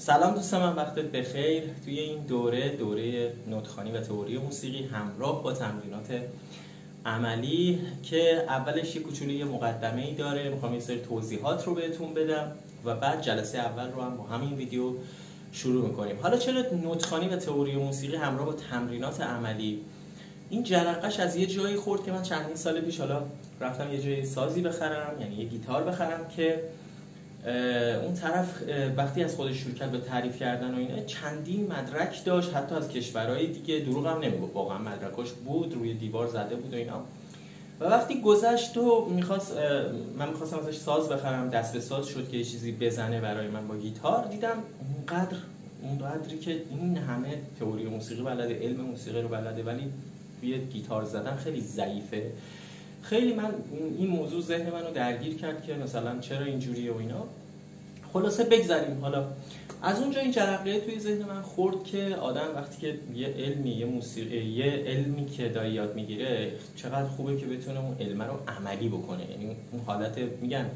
سلام دوستان، من وقتت بخیر. توی این دوره نوت‌خوانی و تئوری موسیقی همراه با تمرینات عملی که اولش یه کوچولوی یه مقدمه‌ای داره، میخوام یه سری توضیحات رو بهتون بدم و بعد جلسه اول رو هم با همین ویدیو شروع میکنیم. حالا چرا نوت‌خوانی و تئوری موسیقی همراه با تمرینات عملی؟ این جرقش از یه جایی خورد که من چندین سال پیش حالا رفتم یه جای سازی بخرم، یعنی یه گیتار بخرم که اون طرف وقتی از خودش شروع کرد به تعریف کردن و اینا چندین مدرک داشت، حتی از کشورهای دیگه، دروغ هم نمیگفت، واقعا مدرکاش بود، روی دیوار زده بود و اینا. و وقتی گذشت و من میخواستم ازش ساز بخرم، دست به ساز شد که یه چیزی بزنه برای من با گیتار، دیدم اونقدری که این همه تئوری موسیقی بلده، علم موسیقی رو بلده، ولی توی گیتار زدن خیلی ضعیفه. خیلی من این موضوع ذهن منو درگیر کرد که مثلا چرا اینجوریه و اینا. خلاصه بگذاریم. حالا از اونجا این جرقه توی ذهن من خورد که آدم وقتی که یه علمی، یه موسیقی، یه علمی که داره یاد میگیره، چقدر خوبه که بتونه اون علم رو عملی بکنه. یعنی اون حالت، میگن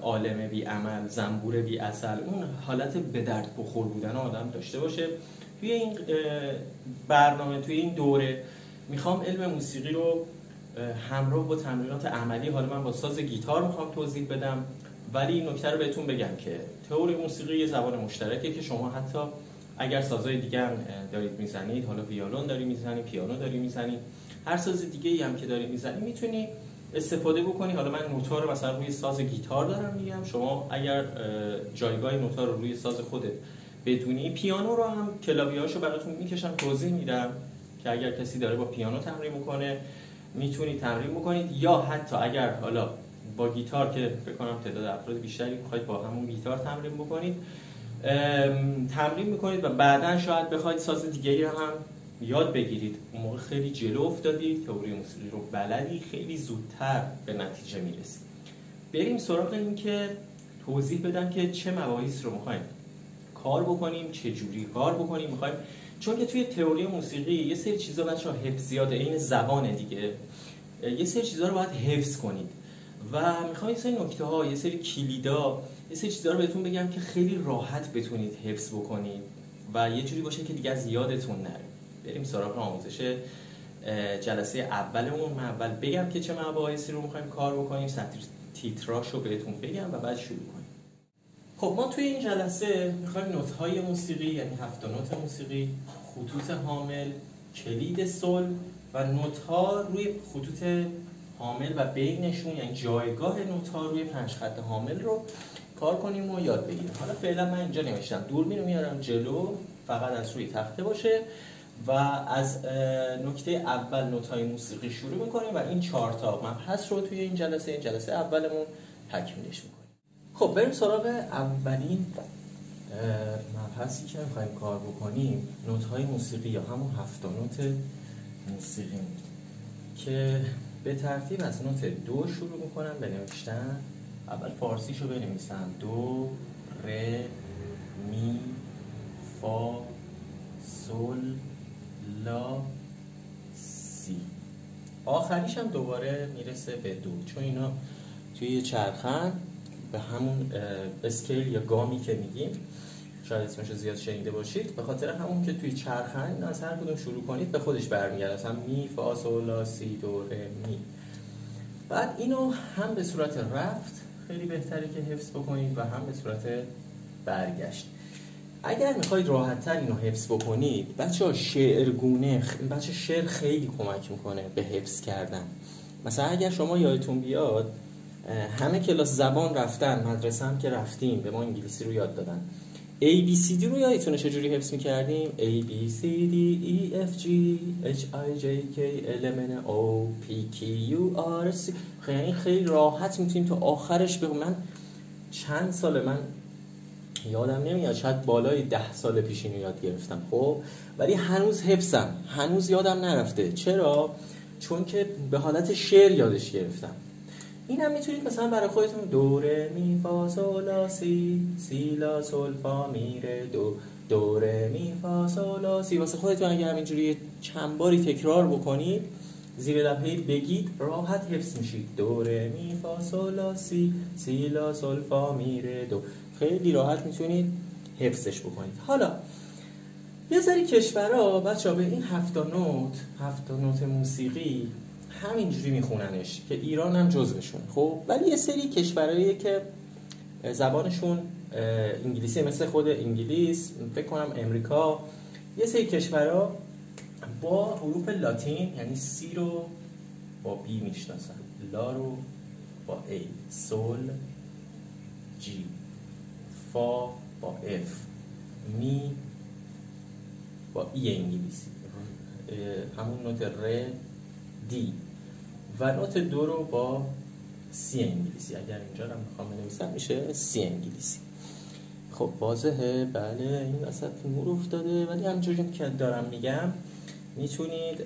عالم بی عمل زنبور بی عسل، اون حالت به درد بخور بودن آدم داشته باشه. توی این برنامه، توی این دوره میخوام علم موسیقی رو همراه با تمرینات عملی، حالا من با ساز گیتار میخوام توضیح بدم. ولی این نکته رو بهتون بگم که تئوری موسیقی یه زبان مشترکه که شما حتی اگر سازهای دیگه هم دارید میزنید، حالا ویولون داری میزنی، پیانو داری میزنی، هر ساز دیگه‌ای هم که داری میزنی میتونی استفاده بکنی. حالا من نوتا رو مثلا روی ساز گیتار دارم میگم، شما اگر جایگاه نوتا رو روی ساز خودت بدونی، پیانو رو هم کلاویه‌هاشو براتون میکشم توضیح میدم که اگر کسی داره با پیانو تمرین میکنه میتونید تمرین بکنید، یا حتی اگر حالا با گیتار که بکنم تعداد افراد بیشتری میخواید با همون گیتار تمرین بکنید، تمرین میکنید و بعداً شاید بخواید ساز دیگه‌ای هم یاد بگیرید. اون موقع خیلی جلو افتادید، تئوری موسیقی رو بلدی، خیلی زودتر به نتیجه میرسید. بریم سراغ این که توضیح بدم که چه مباحث رو میخوایم کار بکنیم، چه جوری کار بکنیم میخوایم. چون که توی تئوری موسیقی یه سری چیزا بچه‌ها حفظیات، این زبان دیگه، یه سری چیزا رو باید حفظ کنید و میخوام یه سری نکته ها، یه سری کلیدا، یه سری چیزا رو بهتون بگم که خیلی راحت بتونید حفظ بکنید و یه جوری باشه که دیگه از یادتون نره. بریم سراغ آموزش جلسه اولمون. من اول بگم که چه مباحثی رو میخوایم کار بکنیم، تیتراشو بهتون بگم و بعد شروع کنیم. خب ما توی این جلسه میخوایم نوت‌های موسیقی، یعنی 7 نوت موسیقی، خطوط حامل، کلید سل و نوت‌ها روی خطوط حامل و بینشون، یعنی جایگاه نوت‌ها روی 5 خط حامل رو کار کنیم و یاد بگیریم. حالا فعلا من اینجا نوشتم، دوربین رو میارم جلو، فقط از روی تخته باشه و از نکته اول نوت‌های موسیقی شروع میکنیم و این 4 تا مبحث رو توی این جلسه اولمون تکمیلش میکنیم. خب بریم سراغ اولین مبحثی که میخوایم کار بکنیم، نوت‌های موسیقی یا همون 7 نوت موسیقی که به ترتیب از نوت دو شروع میکنم به نوشتن. اول فارسیشو بنویسم: دو، ره، می، فا، سل، لا، سی. آخریش هم دوباره میرسه به دو، چون اینا توی یه چرخن به همون اسکیل یا گامی که میگیم، شاید اسمشو زیاد شنیده باشید، به خاطر همون که توی چرخن از هر کدوم شروع کنید به خودش برمیگرده، مثلا می، فا، سل، لا، سی، دو، ره، می. بعد اینو هم به صورت رفت خیلی بهتره که حفظ بکنید و هم به صورت برگشت. اگر میخواید راحت‌تر اینو حفظ بکنید، بچه‌ها شعر خیلی کمک میکنه به حفظ کردن. مثلا اگر شما یادتون بیاد همه کلاس زبان رفتن، مدرسه هم که رفتیم به ما انگلیسی رو یاد دادن. ABCD رو یادتونه چجوری حفظ میکردیم؟ ABCDEFG HIJK LMNO PQRS. خیلی راحت میتونیم تا آخرش بگم. من چند ساله، من یادم نمیاد، شاید بالای 10 سال پیش اینو یاد گرفتم. خب ولی هنوز حفظم، هنوز یادم نرفته. چرا؟ چون که به حالت شعر یادش گرفتم. این هم میتونید مثلا برای خودتون دو ره می فا سل لا سی، سی لا سل فا می ره دو، دو ره می فا سل لا سی، واسه خودتون اگه همینجوری چند باری تکرار بکنید، زیر لبه بگید، راحت حفظ میشید. دو ره می فا سل لا سی، سی لا سل فا می ره دو. خیلی راحت میتونید حفظش بکنید. حالا یه سری کشورها بچه‌ها به این 7 نوت موسیقی همینجوری میخوننش که ایران هم جزوشون. خب ولی یه سری کشورهایی که زبانشون انگلیسی، مثل خود انگلیس، فکر کنم امریکا، یه سری کشورها با حروف لاتین، یعنی سی رو با بی میشناسن، لا رو با ای، سول جی، فا با اف، می با ای انگلیسی، همون نوت ر دی، و نوت دو رو با سی انگلیسی. اگر اینجا رو میخوام بنویسم میشه سی انگلیسی. خب واضحه؟ بله این وسط نور افتاده، ولی همونجوری که دارم میگم میتونید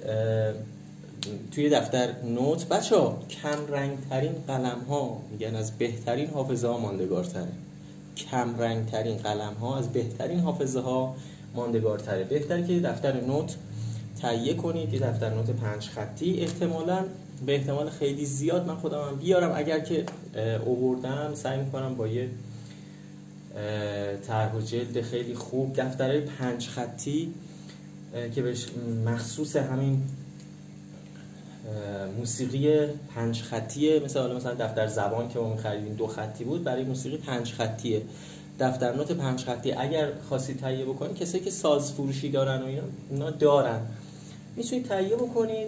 توی دفتر نوت بچه‌ها کم رنگ ترین قلم ها میگن از بهترین حافظه ها ماندگارتره. کم رنگ ترین قلم ها از بهترین حافظه ها ماندگارتره. بهتره که دفتر نوت تهیه کنید، یه دفتر نوت 5 خطی. احتمالاً به احتمال خیلی زیاد من خودم هم بیارم، اگر که آوردم سعی میکنم با یه طرح و جلد خیلی خوب دفترهای 5 خطی که بهش مخصوص همین موسیقی 5 خطیه، مثلا دفتر زبان که ما می‌خریدیم 2 خطی بود، برای موسیقی 5 خطیه. دفتر نوت 5 خطی اگر خواستید تهیه بکنید، کسایی که ساز فروشی دارن و اینا دارن، میتونید تهیه بکنید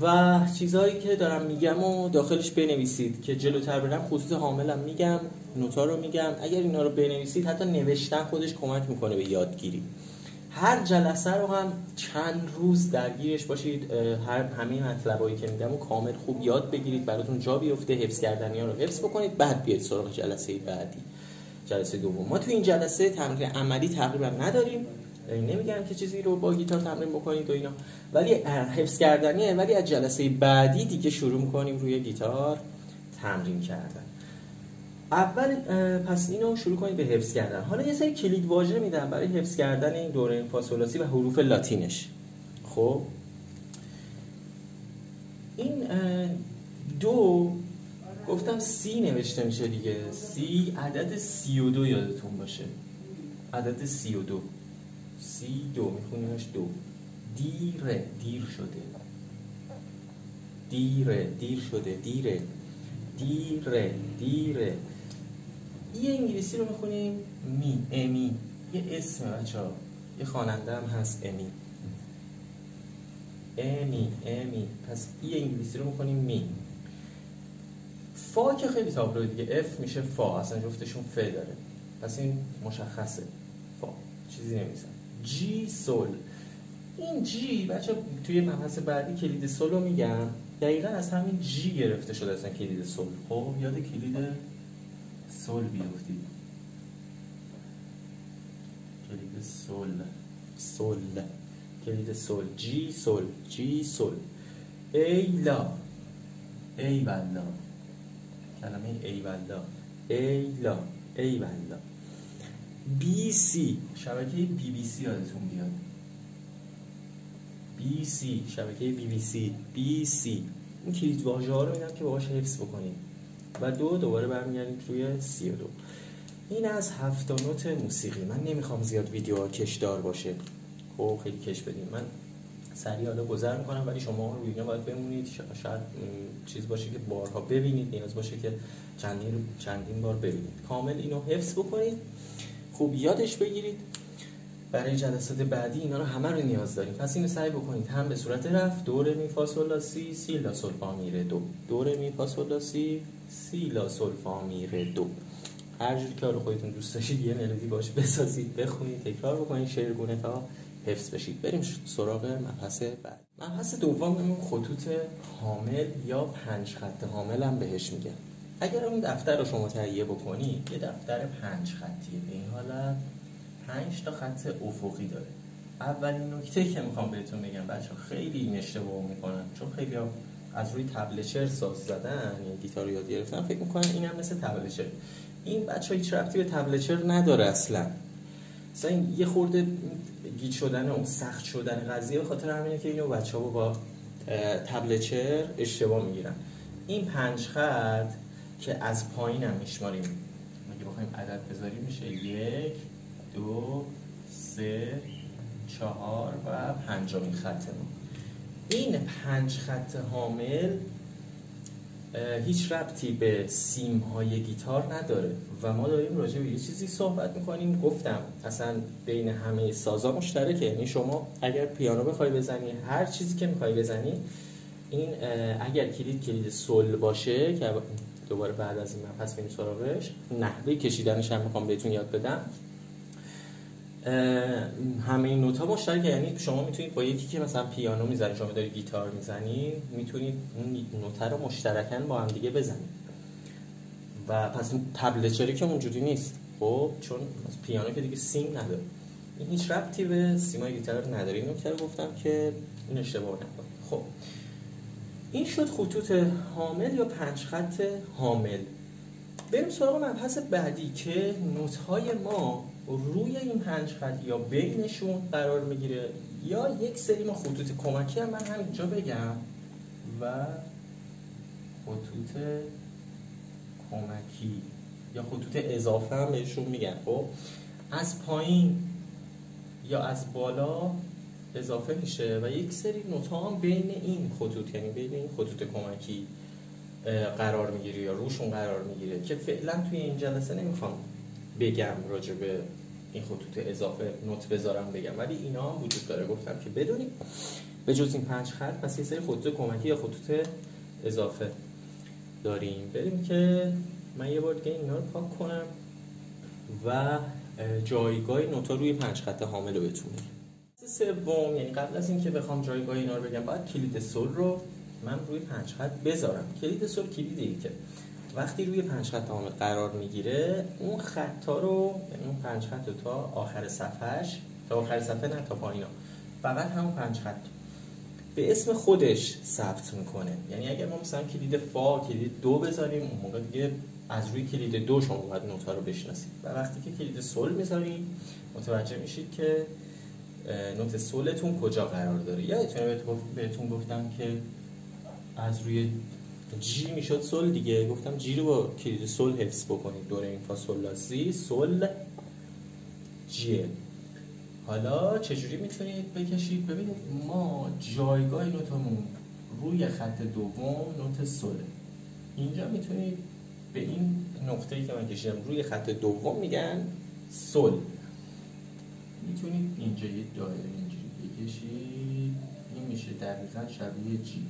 و چیزهایی که دارم میگم و داخلش بنویسید که جلوتر برم خصوص حاملم میگم، نوتا رو میگم. اگر اینا رو بنویسید حتی نوشتن خودش کمک میکنه به یادگیری. هر جلسه رو هم چند روز درگیرش باشید، همین مطلبایی که میگم و کامل خوب یاد بگیرید، براتون جا بیفته، حفظ کردنی ها رو حفظ بکنید، بعد بیاید سراغ جلسه بعدی، جلسه دوم. ما تو این جلسه تمرین عملی تقریبا نداریم، نمیگم که چیزی رو با گیتار تمرین بکنید و اینا، ولی حفظ کردنیه. ولی از جلسه بعدی دیگه شروع میکنیم روی گیتار تمرین کردن. اول پس اینو شروع کنید به حفظ کردن. حالا یه سری کلید واژه میدم برای حفظ کردن این دوره فاصولاسی و حروف لاتینش. خب این دو گفتم سی نوشته میشه دیگه. سی عدد 32 یادتون باشه، عدد 32. 32 میخونیمش دو. دیره، دیر شده، دیره، دیر شده، دیره، دیره، دیره. یه انگلیسی رو میخونیم می، امی. یه اسم بچه ها، یه خواننده هم هست امی، امی، امی. پس یه انگلیسی رو میخونیم می. فا که خیلی تابلوه دیگه، اف میشه فا، اصلا جفتشون ف داره، پس این مشخصه، فا، چیزی نمیزن. جی، سول. این جی بچه توی مبحث بعدی کلید سول رو میگم، دقیقا از همین جی گرفته شده اصلا کلید سول. خب یاد کلید سول بیافتید، کلید سول، سول، کلید سول، جی سول، جی سول. ایلا، ای والله، کلمه ای والله، ایلا، ای والله. بی سی، شبکه بی بی سی یادتون بیاد، بی سی، شبکه بی بی سی، بی سی. این کلید واژه ها رو میدم که باهاش حفظ بکنید. و دوباره برمیگردیم روی 32. این از 7 نوت موسیقی. من نمیخوام زیاد ویدیوها کشدار باشه، خب خیلی کش بدیم، من سریع حالا گذر میکنم، ولی شما روی اینا باید بمونید. شاید چیز باشه که بارها ببینید، نیاز باشه که چندین بار ببینید. کامل اینو حفظ بکنید، خوب یادش بگیرید. برای جلسات بعدی اینا رو همه رو نیاز داریم. پس اینو سعی بکنید هم به صورت رفت، دو ره می فا سول لا سی، سی لا سول فا می ره دو، دو ره می فا سول لا سی، سی لا سول فا می ره دو. هر جوری که حالا خودتون دوست داشتید یه ملودی باش بسازید، بخونید، تکرار بکنید شعرگونه تا حفظ بشید. بریم سراغ مبحث بعد. مبحث دوم خطوط حامل یا 5 خط حامل هم بهش میگن. اگر اون دفتر رو شما تهیه بکنید، یه دفتر 5 خطیه، به این حالت 5 تا خط افقی داره. اولین نکته که میخوام بهتون بگم بچه ها، خیلی این اشتباه میکنن، چون خیلی ها از روی تبلچر ساز زدن یا گیتار رو یاد گرفتن فکر میکنن این هم مثل تبلچر. این بچه ها هیچ ربطی به تبلچر نداره اصلا این یه خورده گیج شدن و سخت شدن قضیه به خاطر همینه که اینو بچه ها با تبلچر اشتباه میگیرن. این 5 خط که از پایین هم میشماریم، اگه بخوایم عدد بذاریم میشه 1 4 و 5مین خط ما. این 5 خط حامل هیچ ربطی به سیم های گیتار نداره و ما داریم راجع به یه چیزی صحبت میکنیم. گفتم اصلا بین همه سازا مشترکه، یعنی شما اگر پیانو بخوای بزنی، هر چیزی که میخوای بزنی، این اگر کلید سول باشه که دوباره بعد از این مبحث بریم سراغش، نحوه کشیدنش هم میخوام بهتون یاد بدم، همه این نوت‌ها مشترکه. یعنی شما میتونید با یکی که مثلا پیانو میزنی، شما داری گیتار میزنی، میتونید اون نوت‌ها رو مشترکاً با هم دیگه بزنید. و پس تبلچری که اونجوری نیست، خب چون پیانو که دیگه سیم نداره، این هیچ ربطی به سیمای گیتار نداره. این نکته رو گفتم که این اشتباه نکنید. خب این شد خطوط حامل یا 5 خط حامل. بریم سراغ مبحث بعدی که نوت‌های ما روی این 5 خط یا بینشون قرار میگیره یا یک سری ما خطوط کمکی هم من همینجا بگم و خطوط کمکی یا خطوط اضافه هم بهشون میگن. خب از پایین یا از بالا اضافه میشه و یک سری نوت‌ها هم بین این خطوط، یعنی بین این خطوط کمکی قرار میگیره یا روشون قرار میگیره که فعلا توی این جلسه نمیخوام بگم راجع به این خطوط اضافه نوت بذارم بگم، ولی اینا هم وجود داره. گفتم که بدونید به جز این 5 خط پس یه سری خطوط کمکی یا خطوط اضافه داریم. بریم که من یه بار دیگه اینا رو پاک کنم و جایگاه نوتا روی 5 خط حامل رو بهتون میگم. سوم، یعنی قبل از اینکه بخوام جایگاه اینا رو بگم، باید کلید سول رو من روی 5 خط بذارم. کلید سول کلیدیه که وقتی روی 5 خط حامل قرار میگیره، اون خطا رو، یعنی اون 5 خط رو تا آخر صفحهش، تا آخر صفحه نه تا پایینا، فقط همون 5 خط به اسم خودش ثبت میکنه. یعنی اگر ما مثلا کلید فا، کلید دو بذاریم، اون موقع دیگه از روی کلید دو شما باید نوتا رو بشناسید و وقتی که کلید سول میذاریم متوجه میشید که نوت سولتون کجا قرار داره. یادتونه بهتون گفتم که از روی جی میشد سول دیگه، گفتم جی رو با کلید سول حفظ بکنید، دوره این فا سول لا سی سول جیه. حالا چجوری میتونید بکشید؟ ببینید ما جایگاه نوتمون روی خط دوم نوت سوله. اینجا میتونید به این نقطه‌ای که من کشیدم روی خط دوم میگن سول. میتونید اینجا یه دایره اینجوری بکشید، این میشه دقیقاً شبیه جی.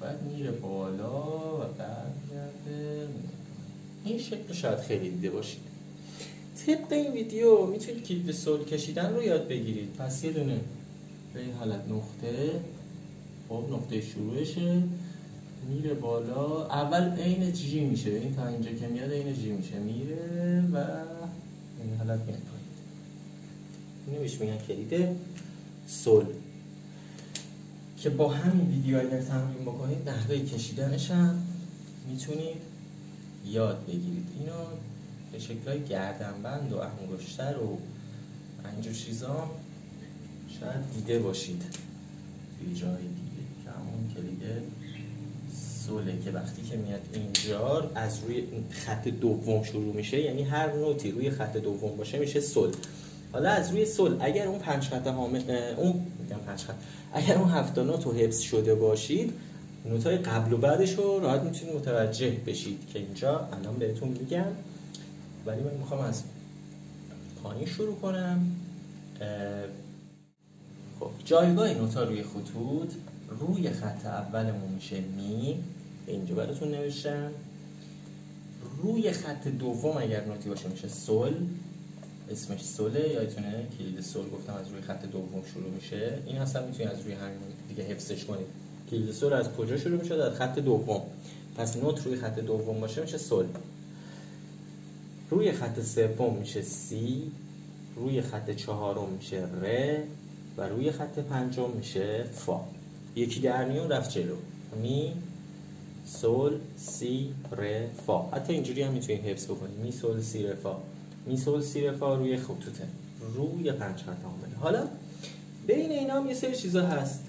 بعد میره بالا و برگرده. این شکل شاید خیلی دیده باشید. طبق این ویدیو میتونید کلید سول کشیدن رو یاد بگیرید. پس یه دونه به این حالت نقطه، خب نقطه شروعشه، میره بالا، اول عین جی میشه، این تا اینجا که میاد عین جی میشه، میره و این حالت میاد پایین. اینو بهش میگن کلید سول که با همین ویدیو اگر تمرین بکنید نحوه کشیدنش هم میتونید یاد بگیرید. اینو به شکل‌های گردنبند و انگشتر و اینجور چیزا شاید دیده باشید توی جای دیگه که همون کلید سوله که وقتی که میاد اینجا از روی خط دوم شروع میشه، یعنی هر نوتی روی خط دوم باشه میشه سول. حالا از روی سول اگر اون 5 خط حامل، اگر اون 7 نوت رو حفظ شده باشید، نوت‌های قبل و بعدش رو راحت میتونید متوجه بشید که اینجا الان بهتون میگم. ولی من میخوام از پایین شروع کنم. خب جایگاه نوتا روی خطوط، روی خط اولمون میشه می، اینجا براتون نوشتم. روی خط دوم اگر نوتی باشه میشه سول، اسمش سوله. یادتونه کلید سول گفتم از روی خط دوم شروع میشه. این اصلا میتونید از روی همین دیگه حفظش کنید. کلید سول از کجا شروع میشه؟ از خط دوم. پس نوت روی خط دوم باشه میشه سول. روی خط سوم میشه سی، روی خط چهارم میشه ر و روی خط پنجم میشه فا. یکی در میون رفت جلو، می سول سی ر فا. حتی اینجوری هم میتونید حفظ بکنید، می سول سی ر فا، می سول سی ر فا روی خطوطه، روی 5 خط حامله. حالا بین اینا هم یه سری چیزا هست.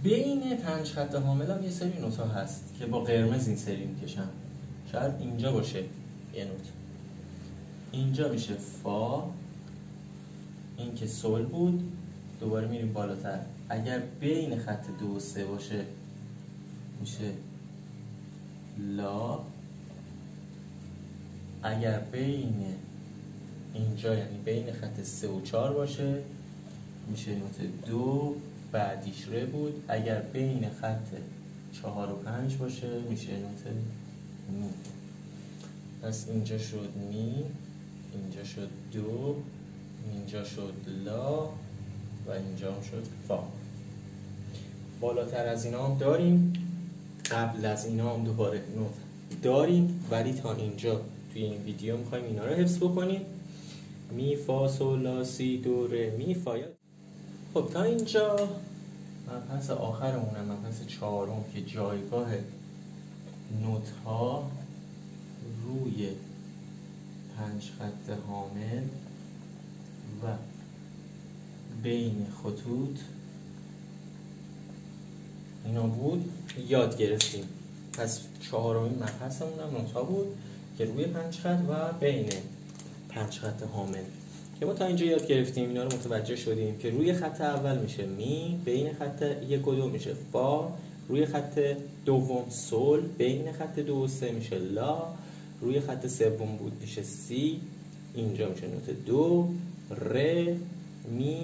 بین 5 خط حامل هم یه سری نوتا هست که با قرمز این سری میکشم. شاید اینجا باشه یه نوت. اینجا میشه فا، این که سول بود. دوباره میریم بالاتر، اگر بین خط 2 و 3 باشه میشه لا. اگر بین اینجا یعنی بین خط 3 و 4 باشه میشه نوت دو، بعدیش ره بود. اگر بین خط 4 و 5 باشه میشه نوت می. پس اینجا شد می، اینجا شد دو، اینجا شد لا و اینجا هم شد فا. بالاتر از اینا هم داریم، قبل از اینا هم دوباره نوت داریم، ولی تا اینجا توی این ویدیو میخوایم اینا رو حفظ بکنیم. می، فا، sol، لا، سی، دو، ره، می، فا. خب تا اینجا مبحث آخرمونه، مبحث چهارم که جایگاه نوت ها روی 5 خط حامل و بین خطوط اینا بود، یاد گرفتیم. پس چهارمین مبحثمون هم نوت ها بود که روی 5 خط و بین 5 خط حامل که ما تا اینجا یاد گرفتیم. اینا رو متوجه شدیم که روی خط اول میشه می، بین خط 1 و 2 میشه فا، روی خط دوم سول، بین خط 2 و 3 میشه لا، روی خط سوم بود میشه سی، اینجا میشه نوت دو، ره، می،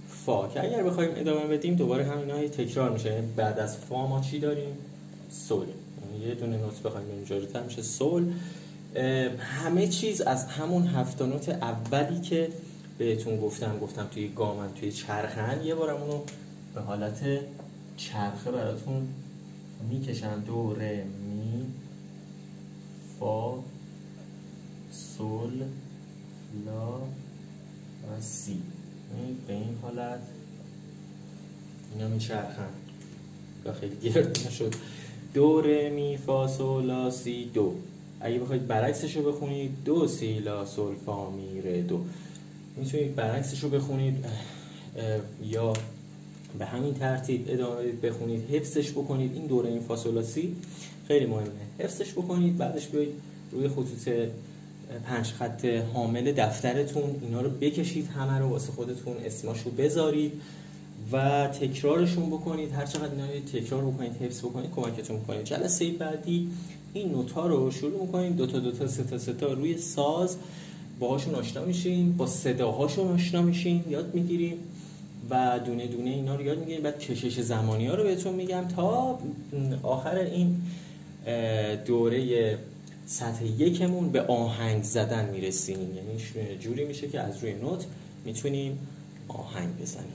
فا. که اگر بخوایم ادامه بدیم دوباره همینا تکرار میشه. بعد از فا ما چی داریم؟ سول. یه دونه نوت بخوایم اینجوری میشه سول. همه چیز از همون 7 نوت اولی که بهتون گفتم توی گامن، توی چرخن. یه بارم اونو به حالت چرخه براتون میکشم. دو، ره، می، فا، سول، لا و سی. به این حالت اینا میچرخن و خیلی گرد نشد. دو، ره، می، فا، سول، لا، سی، دو. اگه بخواید برعکسش رو بخونید دو، سی، لا، سول، فا، می، ره، دو. میتونید برعکسش رو بخونید یا به همین ترتیب ادامه بدید بخونید، حفظش بکنید. این دوره این فا، سول، لا، سی خیلی مهمه، حفظش بکنید. بعدش بیایید روی خطوط 5 خط حامل دفترتون اینا رو بکشید، همه رو واسه خودتون اسماشو بذارید و تکرارشون بکنید. هر چقدر اینا رو تکرار بکنید، حفظ بکنید، کمکتون می‌کنه. جلسه بعدی این نوت‌ها رو شروع می‌کنید، دو تا سه تا روی ساز باهاشون آشنا میشین، با صداهاشون آشنا میشین، یاد میگیریم و دونه دونه اینا رو یاد میگیریم. بعد کشش زمانی‌ها رو بهتون میگم تا آخر این دوره سطح یکمون به آهنگ زدن میرسیم. یعنی جوری میشه که از روی نوت میتونیم آهنگ بزنیم.